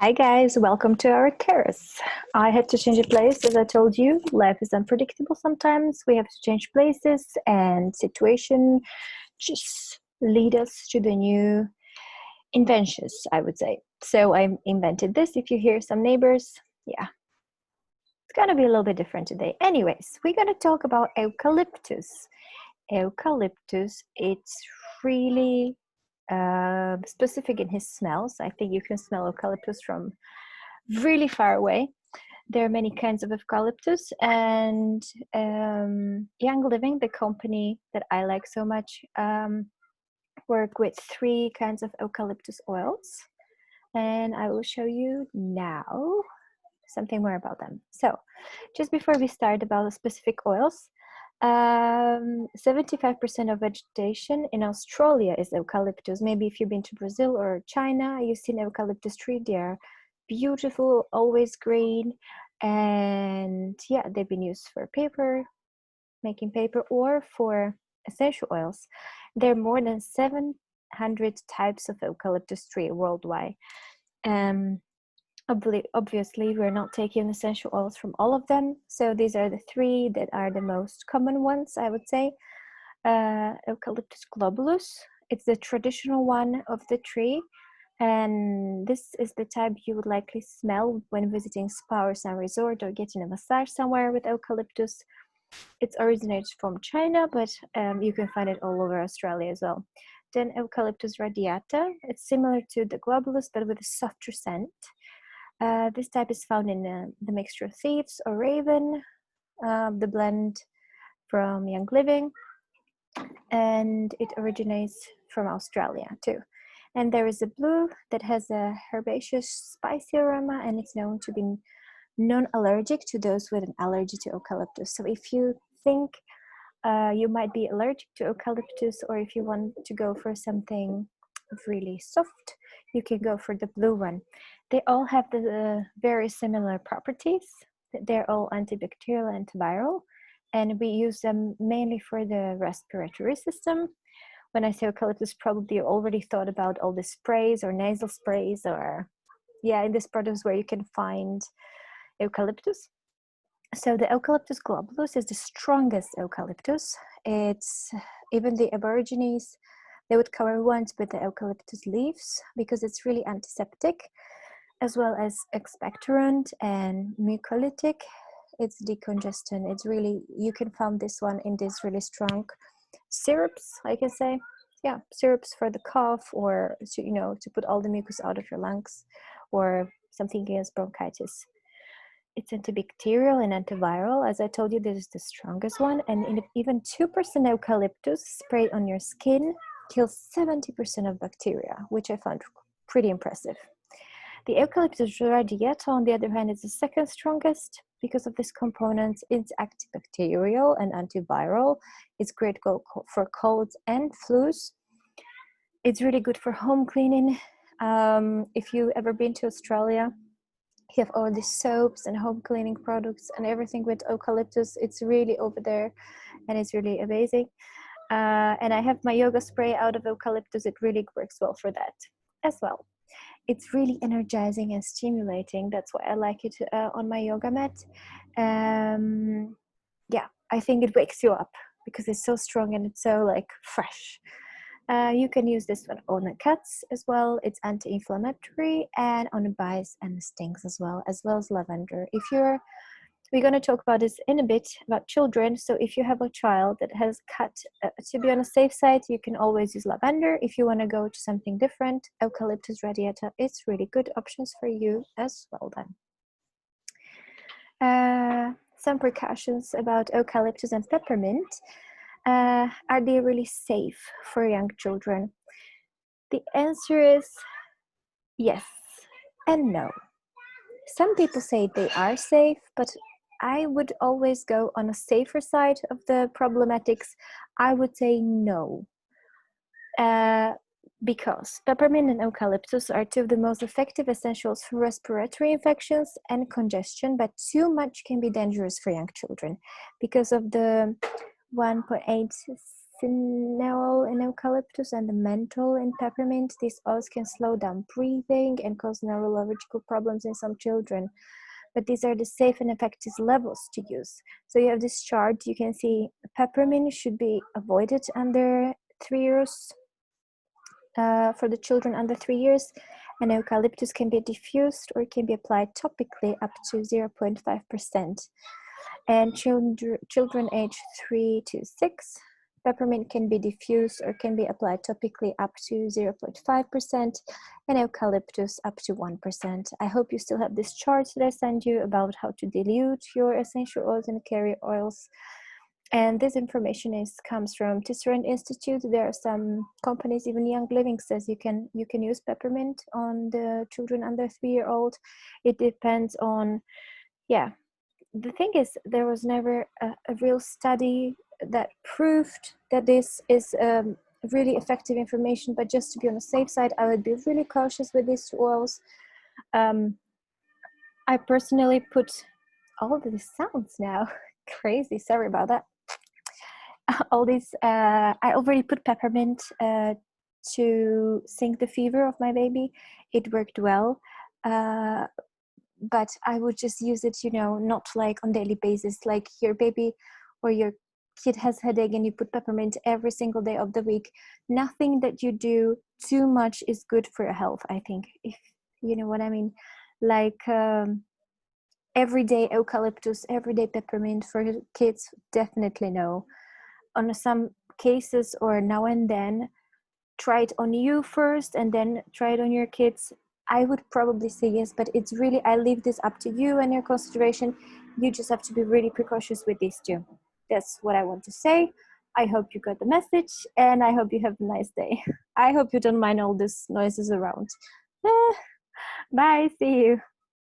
Hi guys, welcome to our terrace. I had to change a place as I told you. Life is unpredictable sometimes. We have to change places and situation just lead us to the new inventions, I would say. So I invented this. If you hear some neighbors, yeah, it's gonna be a little bit different today. Anyways, we're gonna talk about eucalyptus. Eucalyptus, it's really specific in his smells. I think you can smell eucalyptus from really far away. There are many kinds of eucalyptus, and Young Living, the company that I like so much, work with three kinds of eucalyptus oils, and I will show you now something more about them. So just before we start about the specific oils, 75% of vegetation in Australia is eucalyptus. Maybe if you've been to Brazil or China, you've seen eucalyptus tree. They are beautiful, always green, and yeah, they've been used for paper, making paper, or for essential oils. There are more than 700 types of eucalyptus tree worldwide. Obviously, we're not taking essential oils from all of them. So these are the three that are the most common ones, I would say. Eucalyptus globulus, it's the traditional one of the tree. And this is the type you would likely smell when visiting spa or some resort or getting a massage somewhere with eucalyptus. It originates from China, but you can find it all over Australia as well. Then Eucalyptus radiata, it's similar to the globulus but with a softer scent. This type is found in the mixture of thieves or raven, the blend from Young Living, and it originates from Australia too. And there is a blue that has a herbaceous spicy aroma, and it's known to be non-allergic to those with an allergy to eucalyptus. So if you think you might be allergic to eucalyptus, or if you want to go for something really soft, you can go for the blue one. They all have the very similar properties. They're all antibacterial, antiviral, and we use them mainly for the respiratory system. When I say eucalyptus, probably you already thought about all the sprays or nasal sprays, or yeah, in this product where you can find eucalyptus. So the Eucalyptus globulus is the strongest eucalyptus. It's even the Aborigines, they would cover once with the eucalyptus leaves because it's really antiseptic, as well as expectorant and mucolytic. It's decongestant. It's really, you can find this one in these really strong syrups, I can say. Yeah, syrups for the cough, or to put all the mucus out of your lungs, or something against bronchitis. It's antibacterial and antiviral. As I told you, this is the strongest one. And even 2% eucalyptus sprayed on your skin kills 70% of bacteria, which I found pretty impressive. The Eucalyptus radiata, on the other hand, is the second strongest because of this component. It's antibacterial and antiviral. It's great for colds and flus. It's really good for home cleaning. If you've ever been to Australia, you have all these soaps and home cleaning products and everything with eucalyptus. It's really over there, and it's really amazing. And I have my yoga spray out of eucalyptus. It really works well for that as well. It's really energizing and stimulating. That's why I like it on my yoga mat. Yeah, I think it wakes you up because it's so strong and it's so fresh. You can use this one on the cuts as well. It's anti-inflammatory, and on the bites and stings as well as lavender. We're going to talk about this in a bit about children. So if you have a child that has cut, to be on a safe side, you can always use lavender. If you want to go to something different, Eucalyptus radiata, it's really good options for you as well then. Some precautions about eucalyptus and peppermint. Are they really safe for young children? The answer is yes and no. Some people say they are safe, but I would always go on a safer side of the problematics. I would say no. Because peppermint and eucalyptus are two of the most effective essentials for respiratory infections and congestion, but too much can be dangerous for young children because of the 1.8 cinnamon in eucalyptus and the menthol in peppermint. These oils can slow down breathing and cause neurological problems in some children. But these are the safe and effective levels to use. So you have this chart. You can see peppermint should be avoided under 3 years, for the children under 3 years, and eucalyptus can be diffused or can be applied topically up to 0.5%. And children aged 3 to 6, peppermint can be diffused or can be applied topically up to 0.5%, and eucalyptus up to 1%. I hope you still have this chart that I sent you about how to dilute your essential oils and carrier oils. And this information comes from Tisserand Institute. There are some companies, even Young Living says you can use peppermint on the children under 3-year-old. It depends on, yeah. The thing is, there was never a real study that proved that this is really effective information. But just to be on the safe side, I would be really cautious with these oils. I personally put all of these sounds now. Crazy, sorry about that. All these, I already put peppermint to sink the fever of my baby. It worked well, but I would just use it, not like on daily basis, like your baby or your kid has headache and you put peppermint every single day of the week. Nothing that you do too much is good for your health, I think, if you know what I mean. Like everyday eucalyptus, everyday peppermint for kids, definitely no. On some cases, or now and then, try it on you first and then try it on your kids. I would probably say yes, but it's really, I leave this up to you and your consideration. You just have to be really precautious with these two. That's what I want to say. I hope you got the message, and I hope you have a nice day. I hope you don't mind all these noises around. Bye, see you.